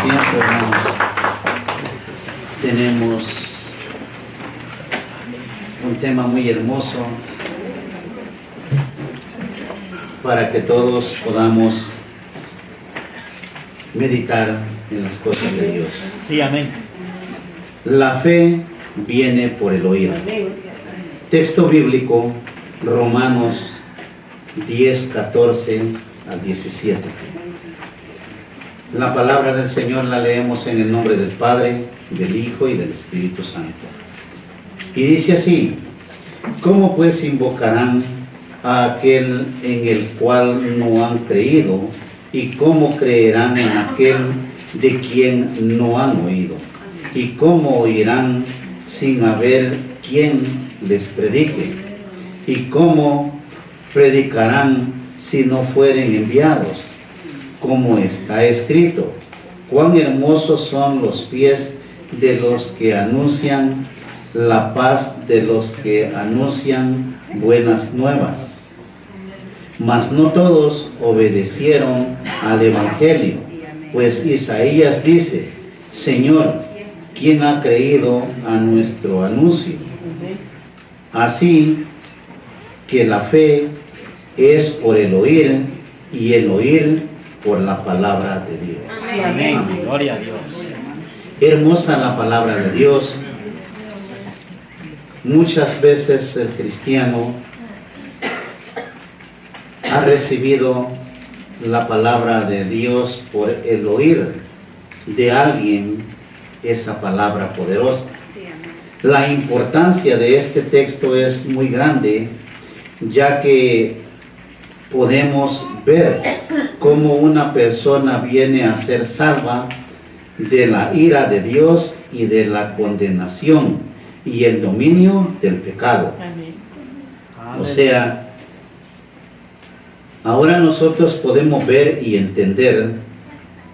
tiempo, hermanos, tenemos un tema muy hermoso para que todos podamos meditar en las cosas de Dios. Sí, amén. La fe viene por el oír. Texto bíblico, Romanos 10, 14 al 17. La palabra del Señor la leemos en el nombre del Padre, del Hijo y del Espíritu Santo. Y dice así: ¿cómo pues invocarán a aquel en el cual no han creído? ¿Y cómo creerán en aquel de quien no han oído? ¿Y cómo oirán sin haber quien les predique? ¿Y cómo predicarán si no fueren enviados? Como está escrito: cuán hermosos son los pies de los que anuncian la paz, de los que anuncian buenas nuevas. Mas no todos obedecieron al Evangelio, pues Isaías dice: Señor, ¿quién ha creído a nuestro anuncio? Así que la fe es por el oír, y el oír por la palabra de Dios. Amén. Gloria a Dios. Hermosa la palabra de Dios. Muchas veces el cristiano ha recibido la palabra de Dios por el oír de alguien esa palabra poderosa. La importancia de este texto es muy grande, ya que podemos ver cómo una persona viene a ser salva de la ira de Dios y de la condenación y el dominio del pecado. O sea, ahora nosotros podemos ver y entender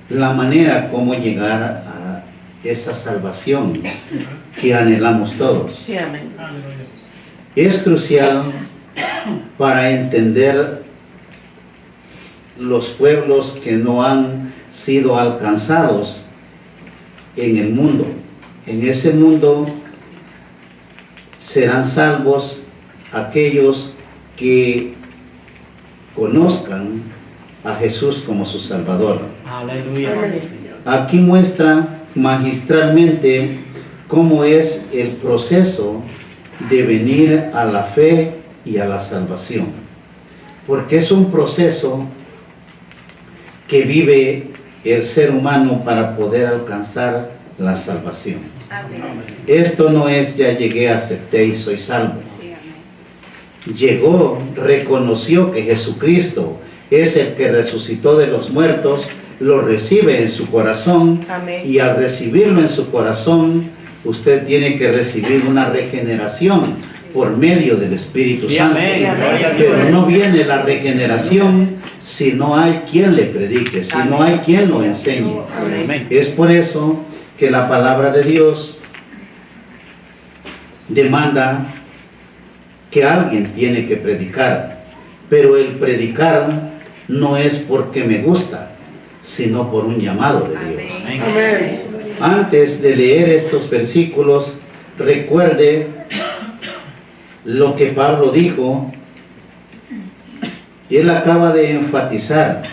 la manera como llegar a esa salvación que anhelamos todos. Es crucial para entender los pueblos que no han sido alcanzados en el mundo. En ese mundo serán salvos aquellos que conozcan a Jesús como su Salvador. Aleluya. Aquí muestra magistralmente cómo es el proceso de venir a la fe y a la salvación. Porque es un proceso que vive el ser humano para poder alcanzar la salvación. Amén. Esto no es ya llegué, acepté y soy salvo. Sí, amén. Llegó, reconoció que Jesucristo es el que resucitó de los muertos, lo recibe en su corazón. Amén. Y al recibirlo en su corazón, usted tiene que recibir una regeneración por medio del Espíritu Sí, Santo. amén. Gloria a Dios. Pero no viene la regeneración si no hay quien le predique, si no hay quien lo enseñe. Amén. Es por eso que la palabra de Dios demanda que alguien tiene que predicar, pero el predicar no es porque me gusta, sino por un llamado de Dios. Amén. Antes de leer estos versículos, recuerde lo que Pablo dijo. Él acaba de enfatizar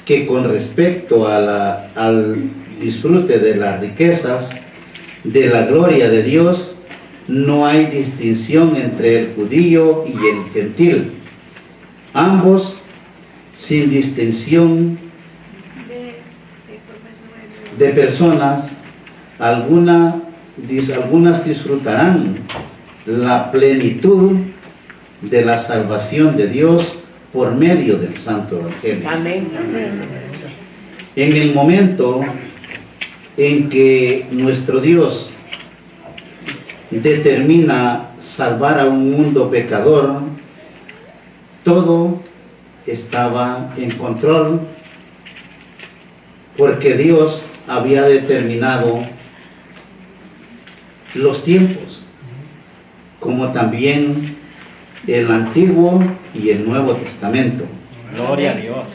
que con respecto a al disfrute de las riquezas, de la gloria de Dios, no hay distinción entre el judío y el gentil. Ambos, sin distinción de personas, algunas disfrutarán la plenitud de la salvación de Dios por medio del Santo Evangelio. Amén. En el momento en que nuestro Dios determina salvar a un mundo pecador, todo estaba en control, porque Dios había determinado los tiempos, como también el Antiguo y el Nuevo Testamento. Gloria a Dios.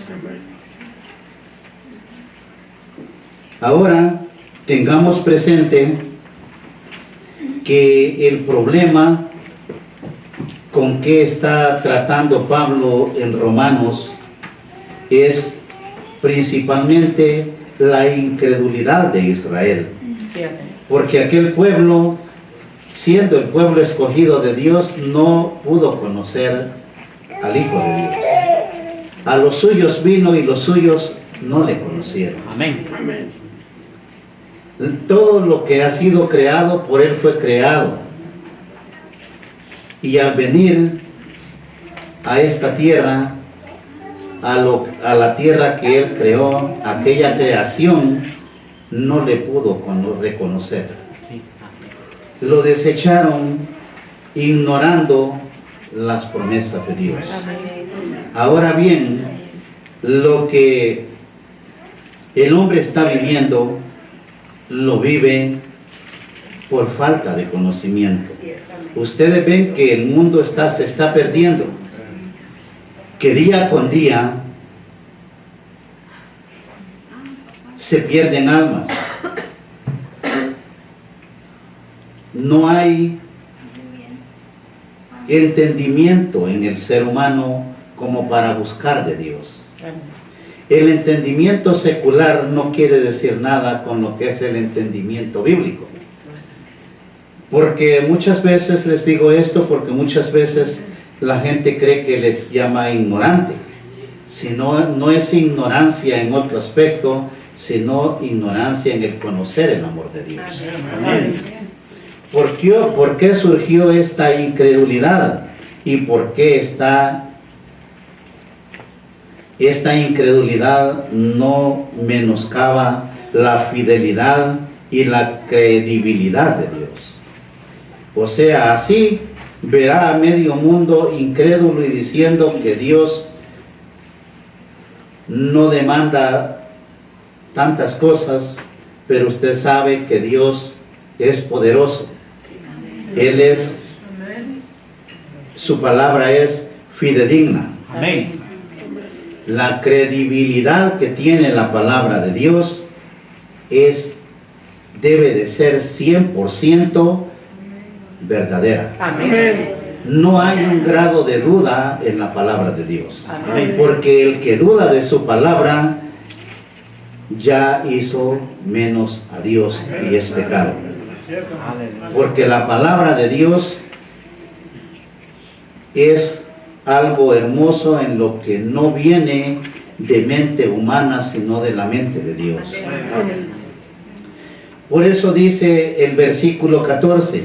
Ahora, tengamos presente que el problema con que está tratando Pablo en Romanos es principalmente la incredulidad de Israel. Porque aquel pueblo, siendo el pueblo escogido de Dios, no pudo conocer al Hijo de Dios. A los suyos vino y los suyos no le conocieron. Amén. Todo lo que ha sido creado por Él fue creado. Y al venir a esta tierra, a la tierra que Él creó, aquella creación no le pudo reconocer. Sí. Lo desecharon ignorando las promesas de Dios. Ahora bien, lo que el hombre está viviendo, lo vive por falta de conocimiento. Ustedes ven que el mundo se está perdiendo, que día con día se pierden almas. No hay entendimiento en el ser humano como para buscar de Dios. El entendimiento secular no quiere decir nada con lo que es el entendimiento bíblico. Porque muchas veces les digo esto, porque muchas veces la gente cree que les llama ignorante. No es ignorancia en otro aspecto, sino ignorancia en el conocer el amor de Dios. Amén. ¿Por qué surgió esta incredulidad? ¿Y por qué esta incredulidad no menoscaba la fidelidad y la credibilidad de Dios? O sea, así verá a medio mundo incrédulo y diciendo que Dios no demanda tantas cosas, pero usted sabe que Dios es poderoso. Él es, su palabra es fidedigna. Amén. La credibilidad que tiene la palabra de Dios debe de ser 100% verdadera. Amén. No hay un grado de duda en la palabra de Dios. Amén. Porque el que duda de su palabra ya hizo menos a Dios y es pecado. Aleluya. Porque la palabra de Dios es algo hermoso en lo que no viene de mente humana, sino de la mente de Dios. Por eso dice el versículo 14,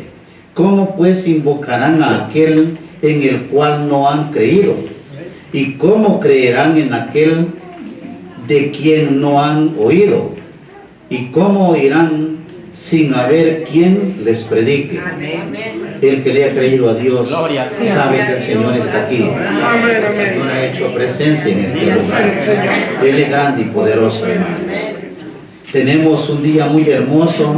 ¿cómo pues invocarán a aquel en el cual no han creído? ¿Y cómo creerán en aquel de quien no han oído? ¿Y cómo oirán sin haber quien les predique? El que le ha creído a Dios Gloria al Señor. sabe que el Señor está aquí. El Señor ha hecho presencia en este lugar. Él es grande y poderoso, hermano. Tenemos un día muy hermoso,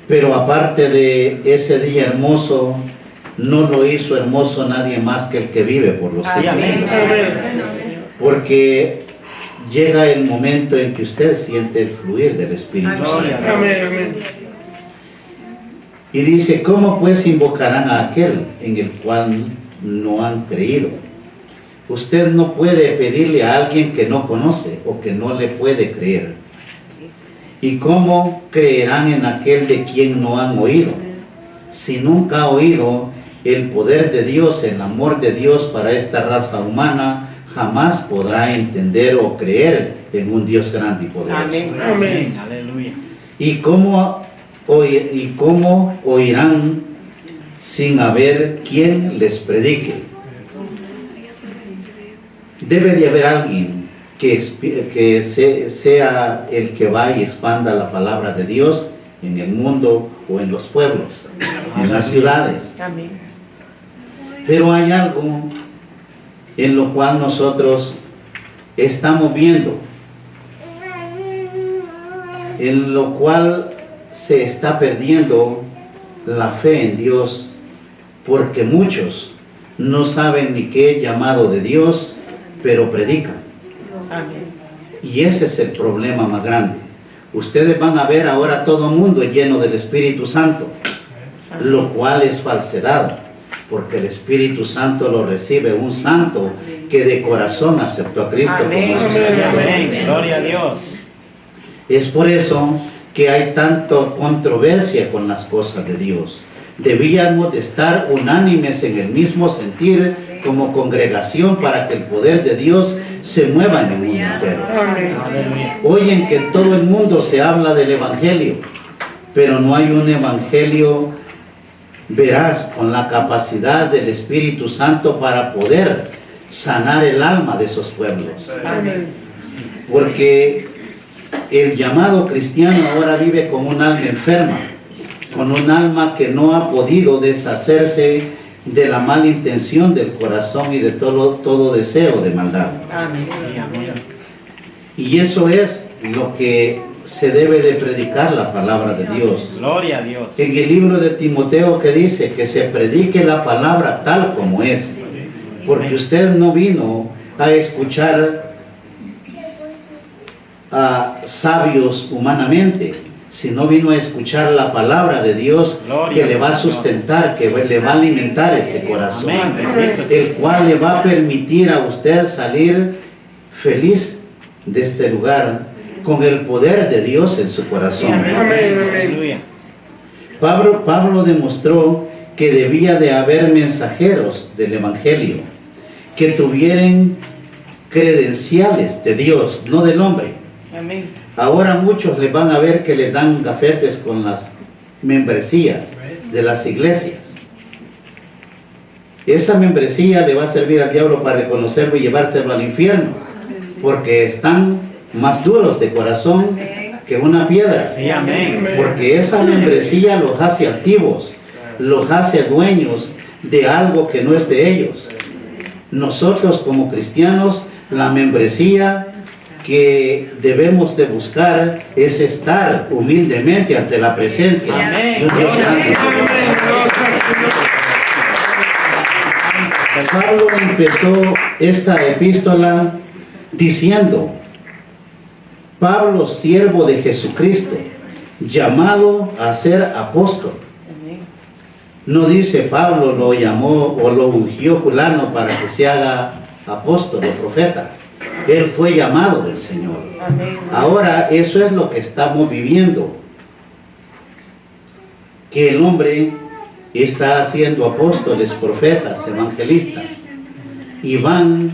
pero aparte de ese día hermoso, no lo hizo hermoso nadie más que el que vive por los siglos. Amén. Porque llega el momento en que usted siente el fluir del Espíritu Santo. Y dice, ¿cómo pues invocarán a aquel en el cual no han creído? Usted no puede pedirle a alguien que no conoce o que no le puede creer. ¿Y cómo creerán en aquel de quien no han oído? Si nunca ha oído el poder de Dios, el amor de Dios para esta raza humana, jamás podrá entender o creer en un Dios grande y poderoso. Amén. Aleluya. ¿Y cómo oirán sin haber quien les predique? Debe de haber alguien que sea el que va y expanda la palabra de Dios en el mundo o en los pueblos, en las ciudades. Pero hay algo en lo cual nosotros estamos viendo, en lo cual se está perdiendo la fe en Dios, porque muchos no saben ni qué es llamado de Dios, pero predican. Y ese es el problema más grande, ustedes van a ver ahora todo mundo lleno del Espíritu Santo, lo cual es falsedad, porque el Espíritu Santo lo recibe un santo que de corazón aceptó a Cristo como su Salvador. Amén. Gloria a Dios. Es por eso que hay tanta controversia con las cosas de Dios. Debíamos de estar unánimes en el mismo sentir como congregación para que el poder de Dios se mueva en el mundo entero. Aleluya. Oyen que en todo el mundo se habla del Evangelio, pero no hay un Evangelio veraz con la capacidad del Espíritu Santo para poder sanar el alma de esos pueblos. Porque el llamado cristiano ahora vive con un alma enferma, con un alma que no ha podido deshacerse de la mala intención del corazón y de todo deseo de maldad. Sí, amén. Y eso es lo que se debe de predicar, la palabra de Dios. Gloria a Dios. En el libro de Timoteo que dice que se predique la palabra tal como es, porque usted no vino a escuchar a sabios humanamente, sino vino a escuchar la palabra de Dios que le va a sustentar, que le va a alimentar ese corazón, el cual le va a permitir a usted salir feliz de este lugar con el poder de Dios en su corazón. Aleluya. Pablo demostró que debía de haber mensajeros del Evangelio que tuvieran credenciales de Dios, no del hombre. Ahora muchos les van a ver que les dan gafetes con las membresías de las iglesias. Esa membresía le va a servir al diablo para reconocerlo y llevárselo al infierno, porque están más duros de corazón que una piedra. Sí, amén. Porque esa membresía los hace altivos, los hace dueños de algo que no es de ellos. Nosotros como cristianos, la membresía que debemos de buscar es estar humildemente ante la presencia de un Dios grande. Pablo empezó esta epístola diciendo: Pablo, siervo de Jesucristo, llamado a ser apóstol. No dice Pablo lo llamó o lo ungió fulano para que se haga apóstol o profeta. Él fue llamado del Señor. Ahora eso es lo que estamos viviendo, que el hombre está haciendo apóstoles, profetas, evangelistas, y van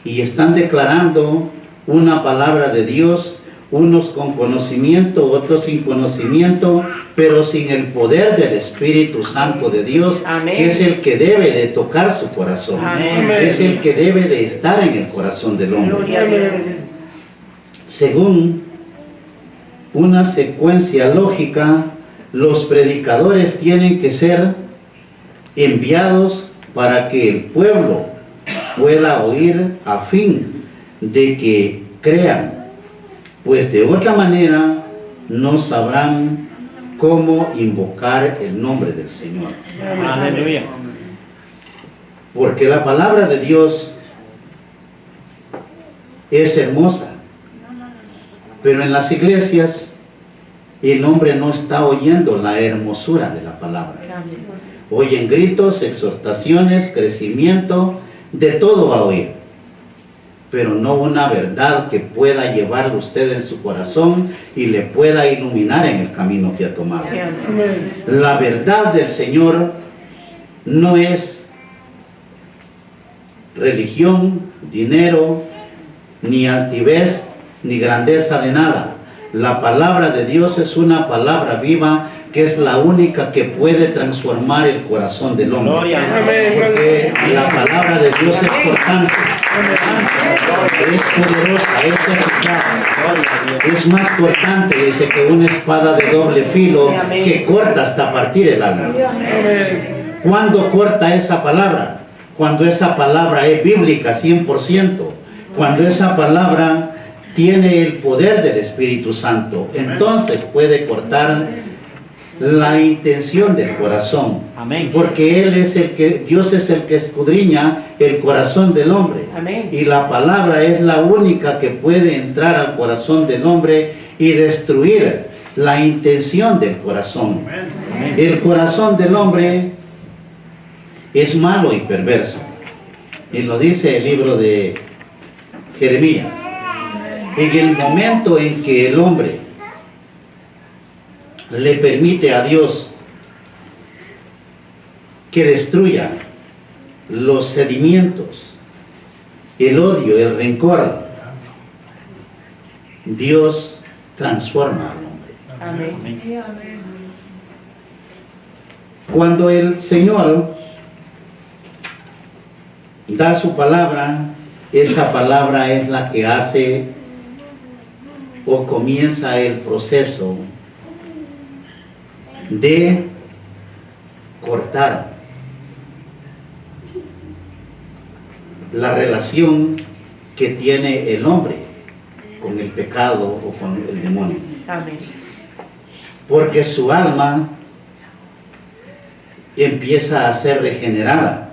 y están declarando una palabra de Dios, unos con conocimiento, otros sin conocimiento, pero sin el poder del Espíritu Santo de Dios, que es el que debe de tocar su corazón, es el que debe de estar en el corazón del hombre. Según una secuencia lógica, los predicadores tienen que ser enviados para que el pueblo pueda oír a fin de que crean, pues de otra manera no sabrán cómo invocar el nombre del Señor. Aleluya. Porque la palabra de Dios es hermosa, pero en las iglesias el hombre no está oyendo la hermosura de la palabra. Oyen gritos, exhortaciones, crecimiento, de todo va a oír, pero no una verdad que pueda llevarlo usted en su corazón y le pueda iluminar en el camino que ha tomado. La verdad del Señor no es religión, dinero, ni altivez, ni grandeza de nada. La palabra de Dios es una palabra viva que es la única que puede transformar el corazón del hombre. Porque la palabra de Dios es cortante, es poderosa, es eficaz, es más cortante, dice, que una espada de doble filo que corta hasta partir el alma. ¿Cuándo corta esa palabra? Cuando esa palabra es bíblica 100%, cuando esa palabra tiene el poder del Espíritu Santo, entonces puede cortar la intención del corazón. Amén. Porque Dios es el que escudriña el corazón del hombre. Amén. Y la palabra es la única que puede entrar al corazón del hombre y destruir la intención del corazón. El corazón del hombre es malo y perverso. Y lo dice el libro de Jeremías. En el momento en que el hombre le permite a Dios que destruya los sedimentos, el odio, el rencor, Dios transforma al hombre. Amén. Cuando el Señor da su palabra, esa palabra es la que hace o comienza el proceso de cortar la relación que tiene el hombre con el pecado o con el demonio. Amén. Porque su alma empieza a ser regenerada.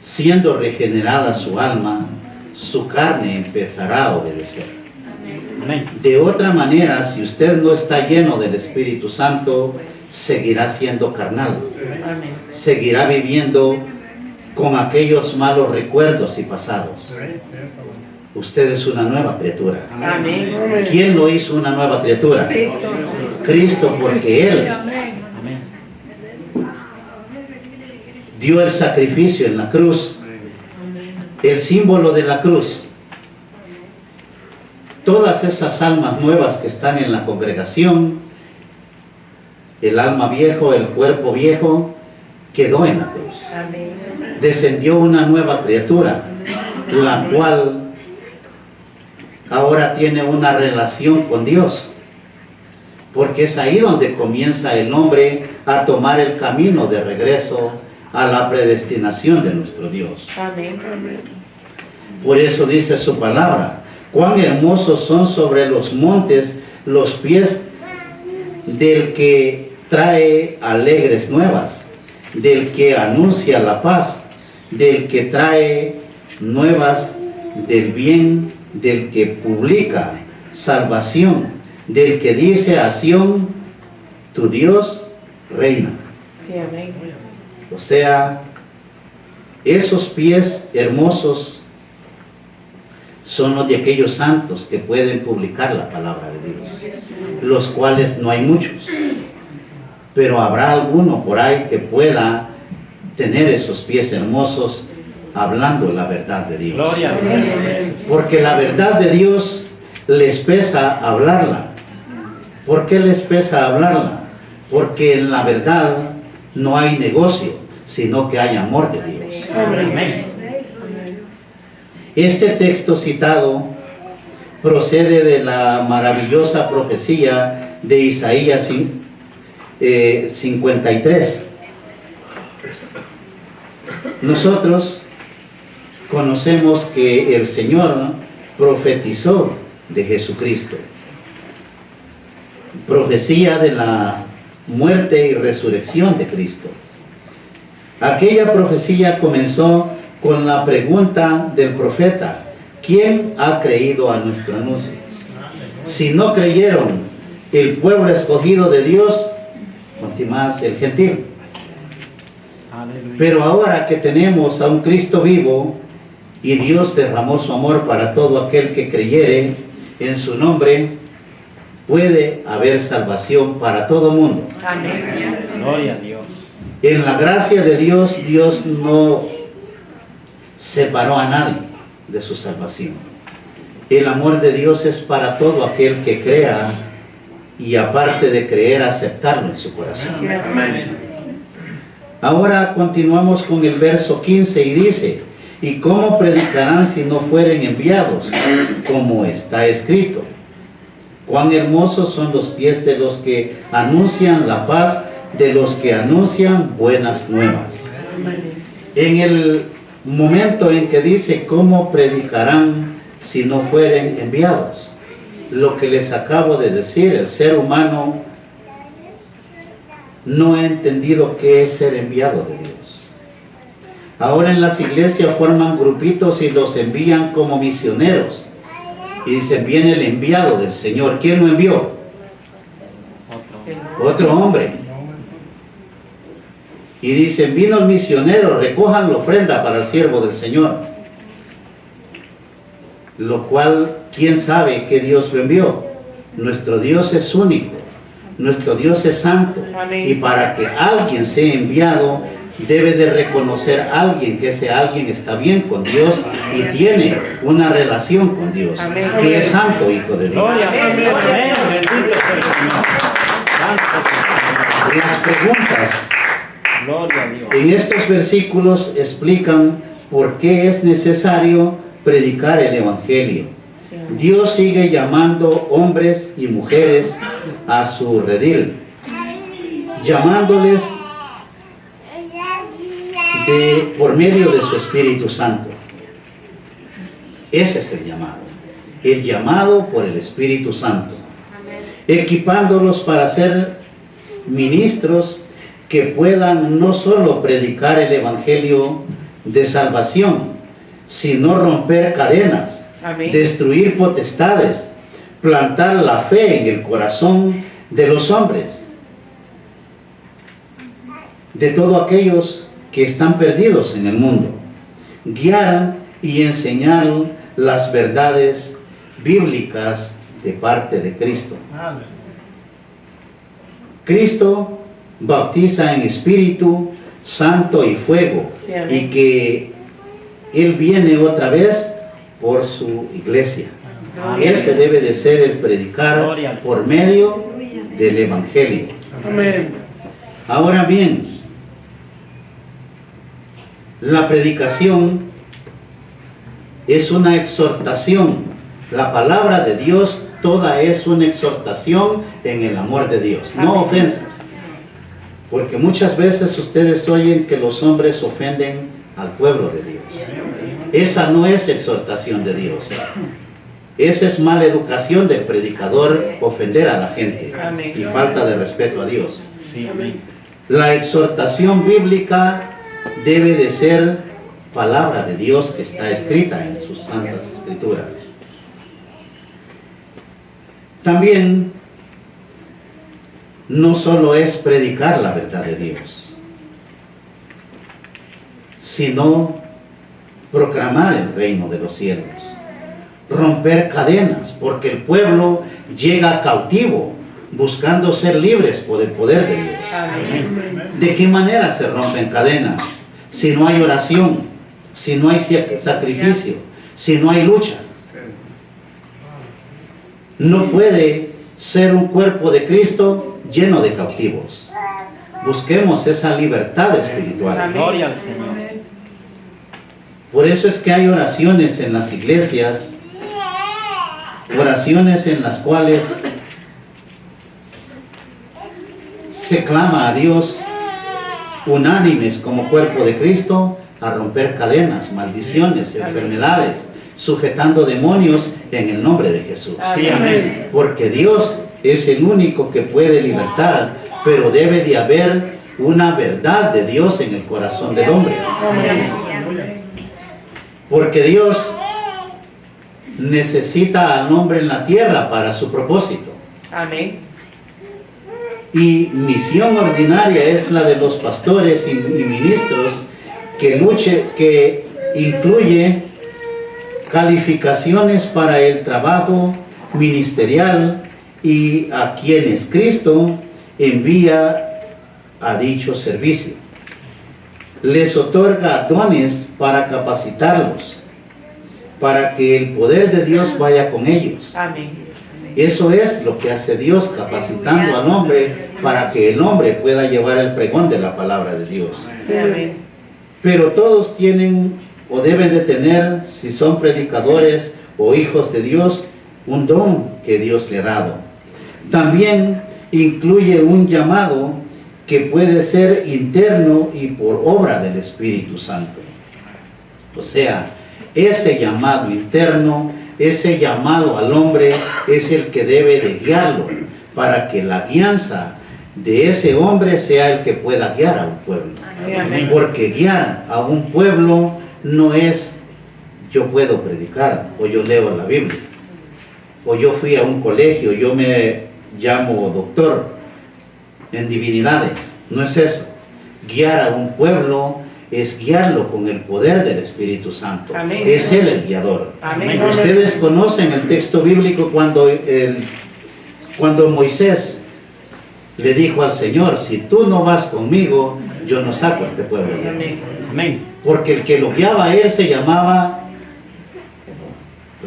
Siendo regenerada su alma, su carne empezará a obedecer. Amén. De otra manera, si usted no está lleno del Espíritu Santo, seguirá siendo carnal. Amén. Seguirá viviendo con aquellos malos recuerdos y pasados. Usted es una nueva criatura. Amén. ¿Quién lo hizo una nueva criatura? Cristo. Cristo, porque Él Amén. dio el sacrificio en la cruz, el símbolo de la cruz. Todas esas almas nuevas que están en la congregación, el alma viejo, el cuerpo viejo, quedó en la cruz. Amén. Descendió una nueva criatura, la cual ahora tiene una relación con Dios, porque es ahí donde comienza el hombre a tomar el camino de regreso a la predestinación de nuestro Dios. Amén. Por eso dice su palabra: cuán hermosos son sobre los montes los pies del que trae alegres nuevas, del que anuncia la paz, del que trae nuevas del bien, del que publica salvación, del que dice a Sión: tu Dios reina. Sí, amén. O sea, esos pies hermosos son los de aquellos santos que pueden publicar la palabra de Dios, los cuales no hay muchos, pero habrá alguno por ahí que pueda tener esos pies hermosos hablando la verdad de Dios. Gloria a Dios. Porque la verdad de Dios les pesa hablarla. ¿Por qué les pesa hablarla? Porque en la verdad no hay negocio, sino que hay amor de Dios. Amén. Este texto citado procede de la maravillosa profecía de Isaías 53. Nosotros conocemos que el Señor profetizó de Jesucristo. Profecía de la muerte y resurrección de Cristo. Aquella profecía comenzó con la pregunta del profeta: ¿quién ha creído a nuestro anuncio? Si no creyeron el pueblo escogido de Dios, más el gentil. Aleluya. Pero ahora que tenemos a un Cristo vivo y Dios derramó su amor para todo aquel que creyere en su nombre, puede haber salvación para todo mundo. Amén. Gloria a Dios. En la gracia de Dios, Dios no separó a nadie de su salvación. El amor de Dios es para todo aquel que crea y, aparte de creer, aceptarlo en su corazón. Ahora continuamos con el verso 15 y dice: ¿y cómo predicarán si no fueren enviados? Como está escrito: cuán hermosos son los pies de los que anuncian la paz, de los que anuncian buenas nuevas. En el momento en que dice cómo predicarán si no fueren enviados, lo que les acabo de decir, el ser humano no ha entendido qué es ser enviado de Dios. Ahora en las iglesias forman grupitos y los envían como misioneros Y dice, viene el enviado del Señor. ¿Quién lo envió? Otro hombre. Y dice, vino el misionero, recojan la ofrenda para el siervo del Señor. Lo cual, ¿quién sabe que Dios lo envió? Nuestro Dios es único. Nuestro Dios es santo. Amén. Y para que alguien sea enviado, debe de reconocer a alguien que ese alguien está bien con Dios y tiene una relación con Dios, Amén. que es santo, hijo de Dios. Gloria. Amén. Amén. Bendito sea el Señor. Santo sea el Señor. Las preguntas Gloria a Dios. en estos versículos explican por qué es necesario predicar el Evangelio. Sí, amén. Dios sigue llamando hombres y mujeres a su redil, llamándoles por medio de su Espíritu Santo. Ese es el llamado por el Espíritu Santo, equipándolos para ser ministros que puedan no solo predicar el Evangelio de salvación, sino romper cadenas, Amén. destruir potestades, plantar la fe en el corazón de los hombres, de todos aquellos que están perdidos en el mundo, guiar y enseñar las verdades bíblicas de parte de Cristo. Cristo bautiza en Espíritu Santo y fuego, Sí, amén. y que Él viene otra vez por su iglesia. Amén. Ese debe de ser el predicar Gloria al por Señor. medio del Evangelio. Amén. Ahora bien, la predicación es una exhortación. La palabra de Dios toda es una exhortación en el amor de Dios, no Amén. ofensas. Porque muchas veces ustedes oyen que los hombres ofenden al pueblo de Dios. Esa no es exhortación de Dios. Esa es mala educación del predicador, ofender a la gente Amén. y falta de respeto a Dios. Sí, amén. La exhortación bíblica debe de ser palabra de Dios que está escrita en sus santas escrituras. También no solo es predicar la verdad de Dios, sino proclamar el reino de los cielos, romper cadenas, porque el pueblo llega cautivo buscando ser libres por el poder de Dios. Amén. ¿De qué manera se rompen cadenas? Si no hay oración, si no hay sacrificio, si no hay lucha. No puede ser un cuerpo de Cristo lleno de cautivos. Busquemos esa libertad espiritual. Amén. Gloria al Señor. Por eso es que hay oraciones en las iglesias, oraciones en las cuales se clama a Dios unánimes como cuerpo de Cristo a romper cadenas, maldiciones, enfermedades, sujetando demonios en el nombre de Jesús. Sí, amén. Porque Dios es el único que puede libertar, pero debe de haber una verdad de Dios en el corazón del hombre. Porque Dios necesita al hombre en la tierra para su propósito. Amén. Y misión ordinaria es la de los pastores y ministros que incluye calificaciones para el trabajo ministerial y a quienes Cristo envía a dicho servicio. Les otorga dones para capacitarlos, para que el poder de Dios vaya con ellos. Amén. Eso es lo que hace Dios, capacitando al hombre para que el hombre pueda llevar el pregón de la palabra de Dios. Sí, amén. Pero todos tienen o deben de tener, si son predicadores o hijos de Dios, un don que Dios le ha dado. También incluye un llamado que puede ser interno y por obra del Espíritu Santo. O sea, ese llamado interno, ese llamado al hombre es el que debe de guiarlo para que la guianza de ese hombre sea el que pueda guiar a un pueblo. Sí, amén. Porque guiar a un pueblo no es yo puedo predicar o yo leo la Biblia. o yo fui a un colegio, yo me llamo doctor en divinidades. No es eso. Guiar a un pueblo es guiarlo con el poder del Espíritu Santo. Amén. Es Él el guiador. Amén. Ustedes conocen el texto bíblico cuando Moisés le dijo al Señor: si tú no vas conmigo, yo no saco a este pueblo de aquí. Amén. Amén. Porque el que lo guiaba a él se llamaba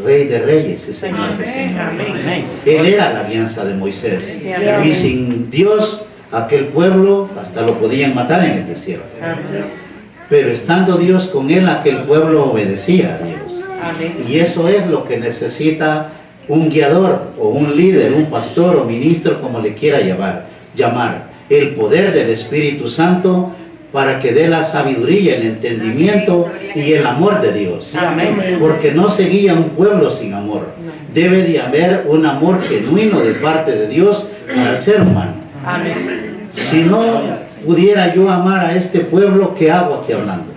Rey de Reyes y Señor de Señores. Amén. Él era la alianza de Moisés. Sí, amén. Y sin Dios, aquel pueblo hasta lo podían matar en el desierto. Amén. Pero estando Dios con él, aquel pueblo obedecía a Dios. Amén. Y eso es lo que necesita un guiador o un líder, un pastor o ministro, como le quiera llamar. El poder del Espíritu Santo para que dé la sabiduría, el entendimiento y el amor de Dios. Amén. Porque no se guía un pueblo sin amor. Debe de haber un amor genuino de parte de Dios para el ser humano. Amén. Si no pudiera yo amar a este pueblo, ¿qué hago aquí hablando?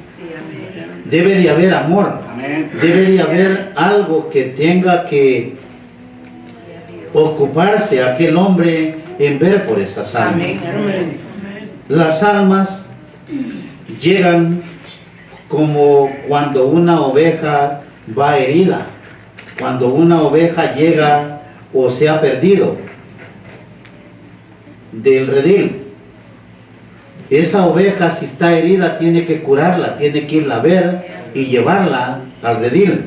Debe de haber amor. Debe de haber algo que tenga que ocuparse aquel hombre en ver por esas almas. Amén. Las almas llegan como cuando una oveja va herida, cuando una oveja llega o se ha perdido del redil. Esa oveja, si está herida, tiene que curarla, tiene que irla a ver y llevarla al redil.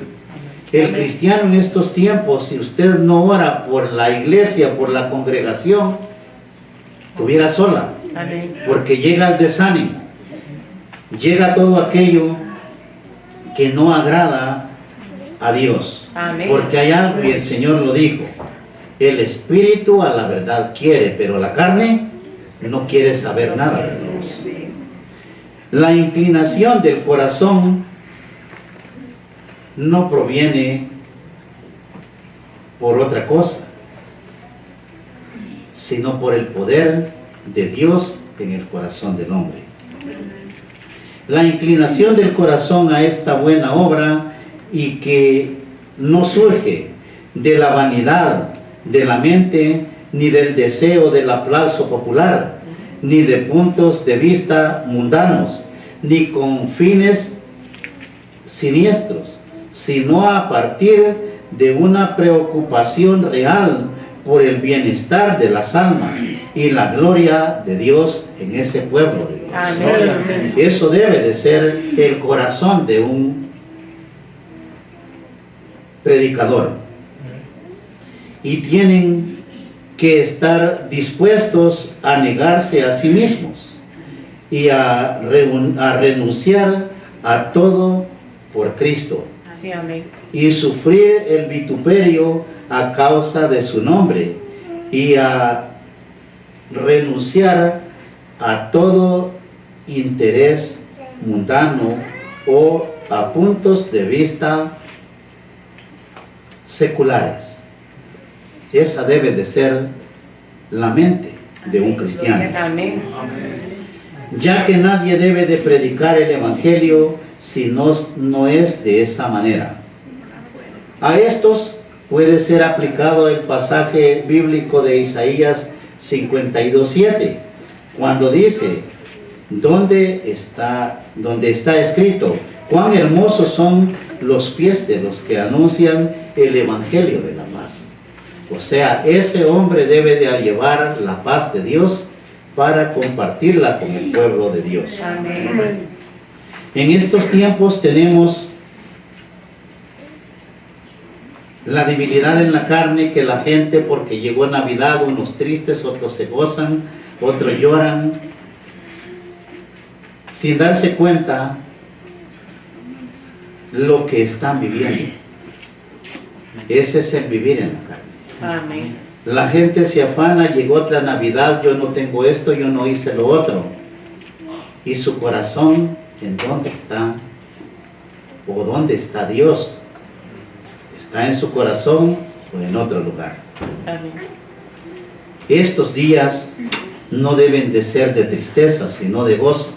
El cristiano en estos tiempos, si usted no ora por la iglesia, por la congregación, estuviera sola, Amén. porque llega el desánimo, llega todo aquello que no agrada a Dios. Amén. Porque hay algo, y el Señor lo dijo: el espíritu a la verdad quiere, pero la carne no quiere saber nada de Dios. La inclinación del corazón no proviene por otra cosa, sino por el poder de Dios en el corazón del hombre. La inclinación del corazón a esta buena obra, y que no surge de la vanidad de la mente, ni del deseo del aplauso popular, ni de puntos de vista mundanos, ni con fines siniestros, sino a partir de una preocupación real por el bienestar de las almas y la gloria de Dios en ese pueblo de Dios. Amén. Eso debe de ser el corazón de un predicador. Y tienen que estar dispuestos a negarse a sí mismos y a renunciar a todo por Cristo, Sí, amén. y sufrir el vituperio a causa de su nombre, y a renunciar a todo interés mundano o a puntos de vista seculares. Esa debe de ser la mente de un cristiano, Amén. ya que nadie debe de predicar el evangelio si no es de esa manera. A estos puede ser aplicado el pasaje bíblico de Isaías 52:7, cuando dice: donde está escrito: cuán hermosos son los pies de los que anuncian el evangelio de la paz. O sea, ese hombre debe de llevar la paz de Dios para compartirla con el pueblo de Dios. Amén. En estos tiempos tenemos la debilidad en la carne, que la gente, porque llegó Navidad, unos tristes, otros se gozan, otros lloran, sin darse cuenta lo que están viviendo. Ese es el vivir en la carne. Amén. La gente se afana: llegó otra Navidad, yo no tengo esto, yo no hice lo otro. Y su corazón, ¿en dónde está? ¿O dónde está Dios? ¿Está en su corazón o en otro lugar? Amén. Estos días no deben de ser de tristeza, sino de gozo,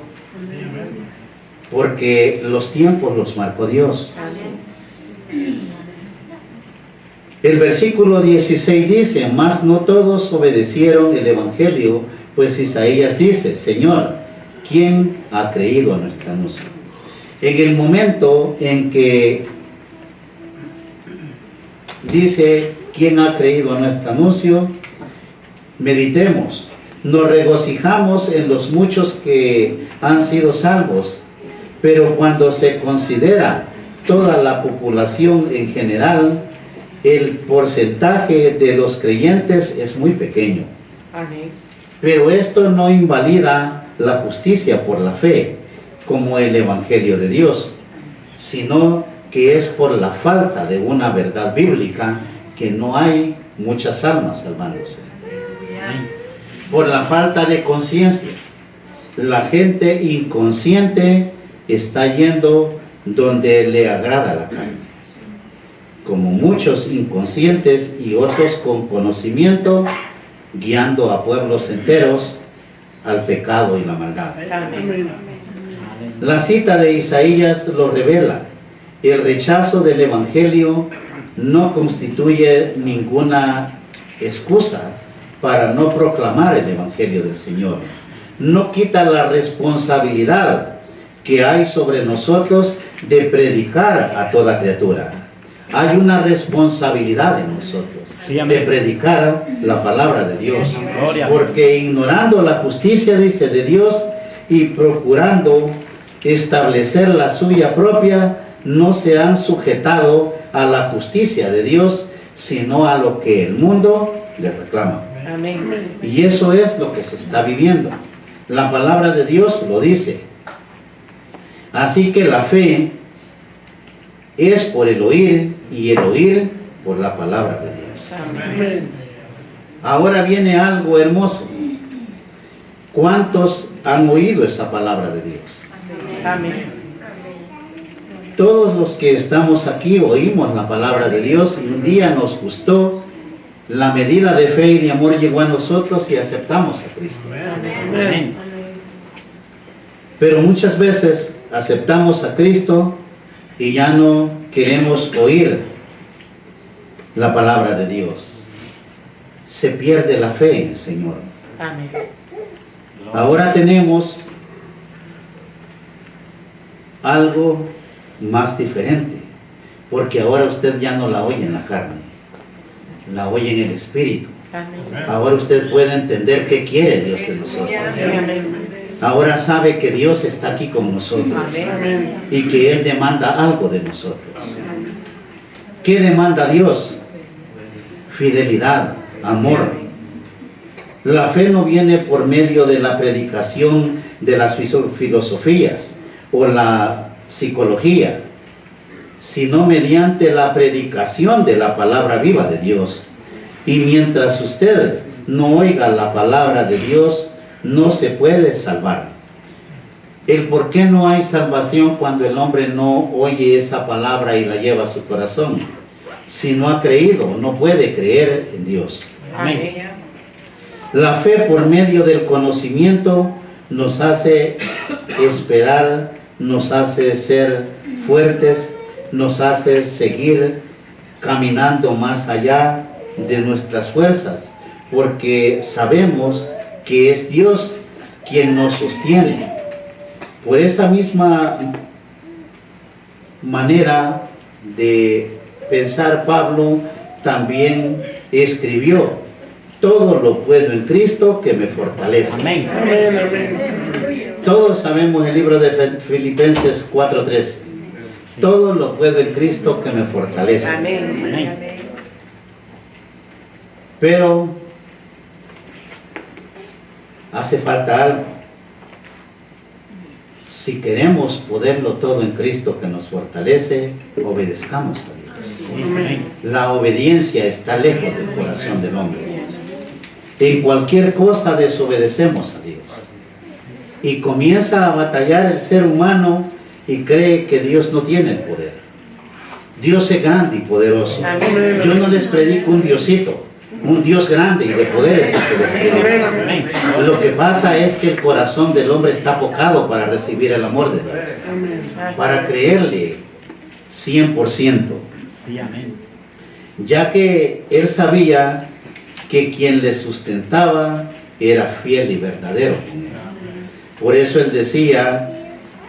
porque los tiempos los marcó Dios. Amén. El versículo 16 dice, mas no todos obedecieron el Evangelio, pues Isaías dice, Señor, ¿quién ha creído a nuestro anuncio? En el momento en que dice, ¿quién ha creído a nuestro anuncio? Meditemos, nos regocijamos en los muchos que han sido salvos, pero cuando se considera toda la población en general, el porcentaje de los creyentes es muy pequeño. Amén. Pero esto no invalida la justicia por la fe, como el Evangelio de Dios, sino que es por la falta de una verdad bíblica que no hay muchas almas salvándose. Por la falta de conciencia. La gente inconsciente está yendo donde le agrada la carne. Como muchos inconscientes y otros con conocimiento, guiando a pueblos enteros al pecado y la maldad. Amén. La cita de Isaías lo revela. El rechazo del Evangelio no constituye ninguna excusa para no proclamar el Evangelio del Señor. No quita la responsabilidad que hay sobre nosotros de predicar a toda criatura. Hay una responsabilidad en nosotros Sí, de amén. predicar la palabra de Dios. Gloria. Porque ignorando la justicia, dice, de Dios y procurando establecer la suya propia, no se han sujetado a la justicia de Dios, sino a lo que el mundo le reclama. Amén. Y eso es lo que se está viviendo. La palabra de Dios lo dice. Así que la fe es por el oír y el oír por la palabra de Dios. Amén. Ahora viene algo hermoso. ¿Cuántos han oído esa palabra de Dios? Amén. Todos los que estamos aquí oímos la palabra de Dios y un día nos gustó, la medida de fe y de amor llegó a nosotros y aceptamos a Cristo. Amén. Pero muchas veces aceptamos a Cristo y ya no queremos oír la palabra de Dios. Se pierde la fe en el Señor. Amén. Ahora tenemos algo más diferente, porque ahora usted ya no la oye en la carne, la oye en el Espíritu. Amén. Ahora usted puede entender qué quiere Dios de nosotros. Amén. Ahora sabe que Dios está aquí con nosotros Amén. y que Él demanda algo de nosotros. ¿Qué demanda Dios? Fidelidad, amor. La fe no viene por medio de la predicación de las filosofías o la psicología, sino mediante la predicación de la palabra viva de Dios. Y mientras usted no oiga la palabra de Dios, no se puede salvar. El por qué no hay salvación cuando el hombre no oye esa palabra y la lleva a su corazón. Si no ha creído, no puede creer en Dios. Amén. La fe por medio del conocimiento nos hace esperar, nos hace ser fuertes, nos hace seguir caminando más allá de nuestras fuerzas, porque sabemos que es Dios quien nos sostiene. Por esa misma manera de pensar, Pablo también escribió: todo lo puedo en Cristo que me fortalece. Amén. Todos sabemos el libro de Filipenses 4:13. Todo lo puedo en Cristo que me fortalece. Amén. Pero hace falta algo. Si queremos poderlo todo en Cristo que nos fortalece, obedezcamos a Dios. Amén. La obediencia está lejos del corazón del hombre. En cualquier cosa desobedecemos a Dios. Y comienza a batallar el ser humano y cree que Dios no tiene el poder. Dios es grande y poderoso. Amén. Yo no les predico un Diosito, un Dios grande y de poderes el que les predico. Amén. Lo que pasa es que el corazón del hombre está apocado para recibir el amor de Dios, para creerle 100%. Sí, amén. ya que él sabía que quien le sustentaba era fiel y verdadero con él. Por eso él decía,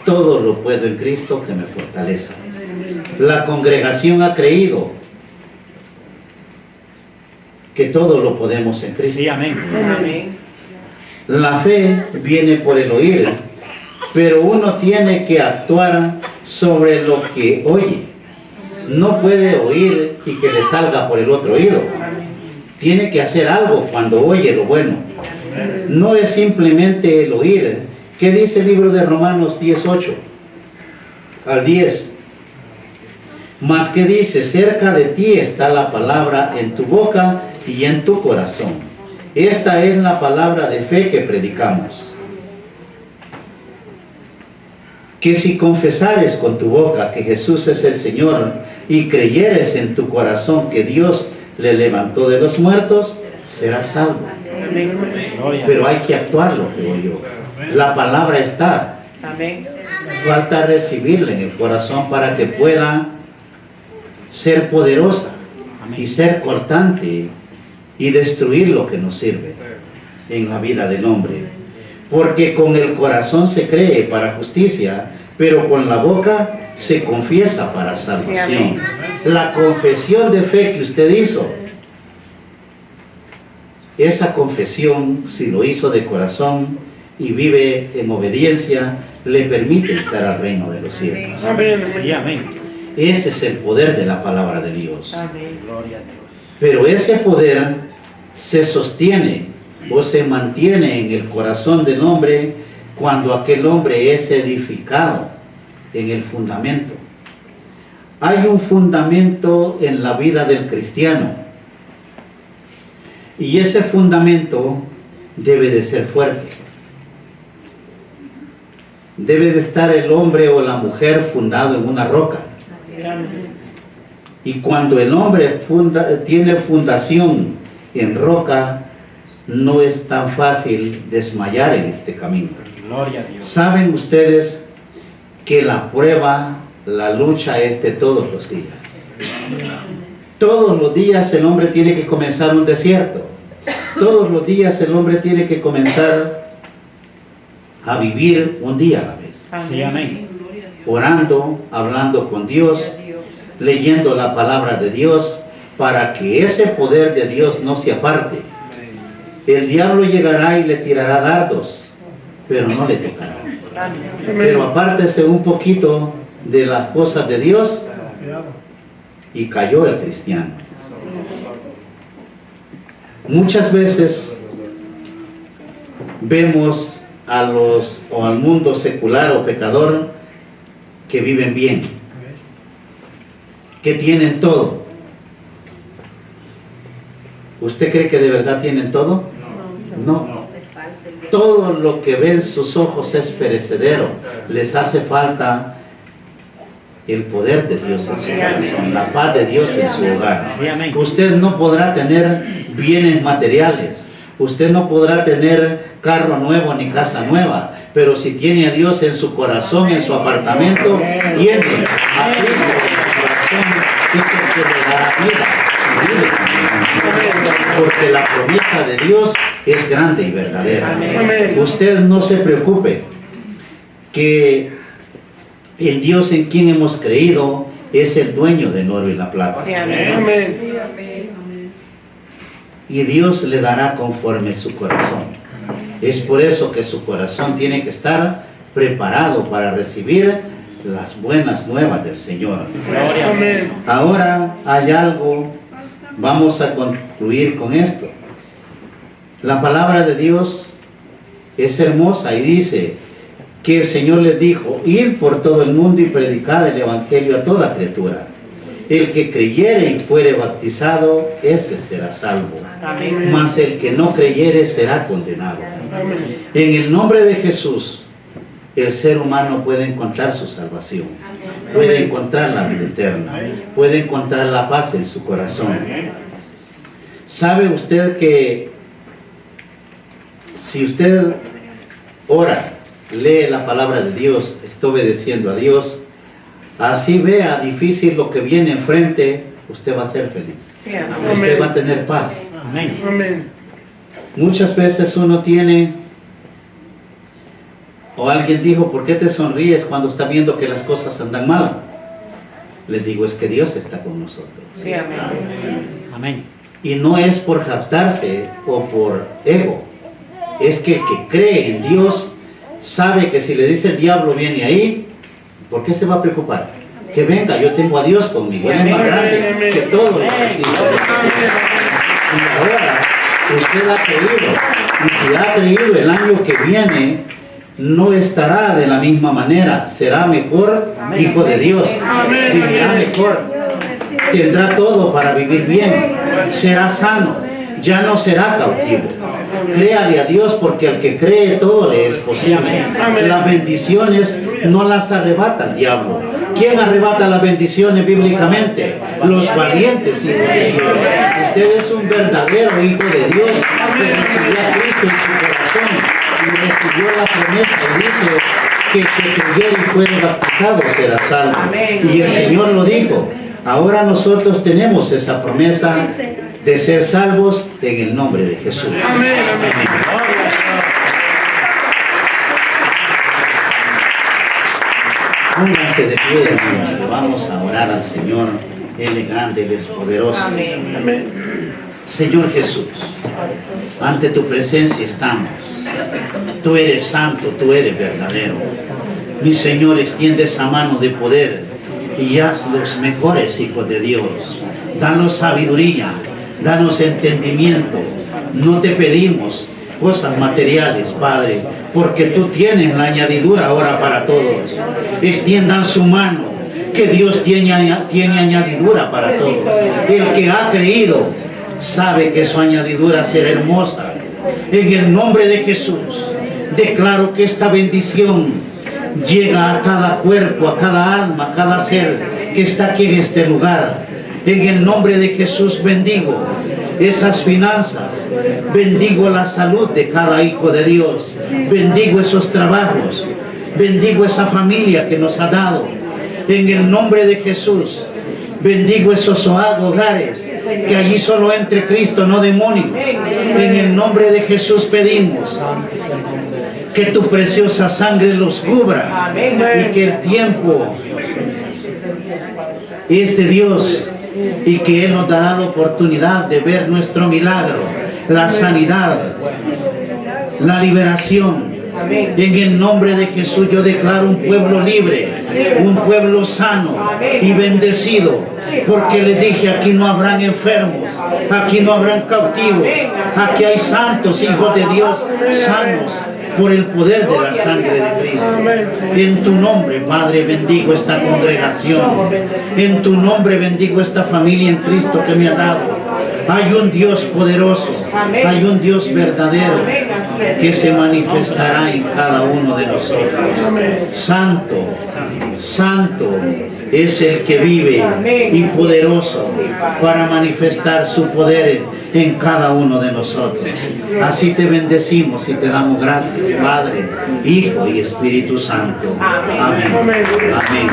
todo lo puedo en Cristo que me fortalece. La congregación ha creído que todo lo podemos en Cristo. Sí, amén. Amén. La fe viene por el oír, pero uno tiene que actuar sobre lo que oye. No puede oír y que le salga por el otro oído. Tiene que hacer algo cuando oye lo bueno. No es simplemente el oír. ¿Qué dice el libro de Romanos 10:8 al 10? Mas que dice, cerca de ti está la palabra en tu boca y en tu corazón. Esta es la palabra de fe que predicamos. Que si confesares con tu boca que Jesús es el Señor y creyeres en tu corazón que Dios le levantó de los muertos, serás salvo. Gloria a Pero Dios. hay que actuarlo, creo yo. La palabra está. Amén. Falta recibirla en el corazón para que pueda ser poderosa y ser cortante y destruir lo que nos sirve en la vida del hombre. Porque con el corazón se cree para justicia, pero con la boca se confiesa para salvación. La confesión de fe que usted hizo, esa confesión, si lo hizo de corazón y vive en obediencia, le permite entrar al reino de los cielos. Sí, amén. Ese es el poder de la palabra de Dios. Amén. Gloria a Dios. Pero ese poder se sostiene o se mantiene en el corazón del hombre cuando aquel hombre es edificado en el fundamento. Hay un fundamento en la vida del cristiano y ese fundamento debe de ser fuerte. Debe de estar el hombre o la mujer fundado en una roca. Y cuando el hombre tiene fundación en roca, no es tan fácil desmayar en este camino. Gloria a Dios. Saben ustedes que la prueba, la lucha es de todos los días. Todos los días el hombre tiene que comenzar un desierto. Todos los días el hombre tiene que comenzar a vivir un día a la vez. Sí, amén. Orando, hablando con Dios, leyendo la palabra de Dios, para que ese poder de Dios no se aparte. El diablo llegará y le tirará dardos, pero no le tocará. Pero apártese un poquito de las cosas de Dios y cayó el cristiano. Muchas veces vemos al mundo secular o pecador que viven bien, que tienen todo. ¿Usted cree que de verdad tienen todo? No. Todo lo que ven sus ojos es perecedero. Les hace falta el poder de Dios en su corazón, la paz de Dios en su hogar. Sí, amén. Usted no podrá tener bienes materiales. Usted no podrá tener carro nuevo ni casa nueva, pero si tiene a Dios en su corazón, en su apartamento, tiene a Cristo en su corazón, que es el que le dará vida. Porque la promesa de Dios es grande y verdadera. Usted no se preocupe, que el Dios en quien hemos creído es el dueño del oro y la plata. Y Dios le dará conforme su corazón. Es por eso que su corazón tiene que estar preparado para recibir las buenas nuevas del Señor. Gloria al Señor. Ahora hay algo, vamos a concluir con esto. La palabra de Dios es hermosa y dice que el Señor les dijo, id por todo el mundo y predicad el evangelio a toda criatura. El que creyere y fuere bautizado, ese será salvo. Amén. Mas el que no creyere será condenado. En el nombre de Jesús, el ser humano puede encontrar su salvación, puede encontrar la vida eterna, puede encontrar la paz en su corazón. ¿Sabe usted que si usted ora, lee la palabra de Dios, está obedeciendo a Dios, así vea difícil lo que viene enfrente, usted va a ser feliz. Sí, amén. Usted va a tener paz. Amén. Amén. Muchas veces uno tiene, o alguien dijo, ¿por qué te sonríes cuando está viendo que las cosas andan mal? Les digo, es que Dios está con nosotros. Sí, amén. Amén. Y no es por jactarse o por ego, es que el que cree en Dios sabe que si le dice el diablo viene ahí, ¿por qué se va a preocupar? Que venga, yo tengo a Dios conmigo, Él es más grande que todo lo que existe. Y ahora usted ha creído, y si ha creído, el año que viene no estará de la misma manera, será mejor hijo de Dios, vivirá mejor, tendrá todo para vivir bien, será sano, ya no será cautivo. Créale a Dios, porque al que cree todo le es posible. Las bendiciones no las arrebata el diablo. ¿Quién arrebata las bendiciones bíblicamente? Los valientes hijos de Dios. Usted es un verdadero hijo de Dios que recibió a Cristo en su corazón y recibió la promesa y dice que el que creyere y fuere bautizado será salvo. Y el Señor lo dijo. Ahora nosotros tenemos esa promesa de ser salvos en el nombre de Jesús. Amén. Amén. Pónganse de pie, hermanos, que vamos a orar al Señor. Él es grande, Él es poderoso. Amén. Señor Jesús, ante tu presencia estamos. Tú eres santo, tú eres verdadero. Mi Señor, extiende esa mano de poder y haz los mejores hijos de Dios. Danos sabiduría, danos entendimiento. No te pedimos cosas materiales, Padre, porque tú tienes la añadidura ahora para todos. Extiendan su mano, que Dios tiene añadidura para todos. El que ha creído sabe que su añadidura será hermosa. En el nombre de Jesús, declaro que esta bendición llega a cada cuerpo, a cada alma, a cada ser que está aquí en este lugar. En el nombre de Jesús bendigo esas finanzas, bendigo la salud de cada hijo de Dios, bendigo esos trabajos, bendigo esa familia que nos ha dado. En el nombre de Jesús, bendigo esos hogares, que allí solo entre Cristo, no demonios. En el nombre de Jesús pedimos que tu preciosa sangre los cubra y que el tiempo es de Dios y que Él nos dará la oportunidad de ver nuestro milagro, la sanidad, la liberación. En el nombre de Jesús yo declaro un pueblo libre, un pueblo sano y bendecido, porque les dije, aquí no habrán enfermos, aquí no habrán cautivos, aquí hay santos hijos de Dios sanos por el poder de la sangre de Cristo. En tu nombre, Padre, bendigo esta congregación. En tu nombre bendigo esta familia en Cristo que me ha dado. Hay un Dios poderoso, hay un Dios verdadero que se manifestará en cada uno de nosotros. Santo, santo es el que vive y poderoso para manifestar su poder en cada uno de nosotros. Así te bendecimos y te damos gracias, Padre, Hijo y Espíritu Santo. Amén. Amén.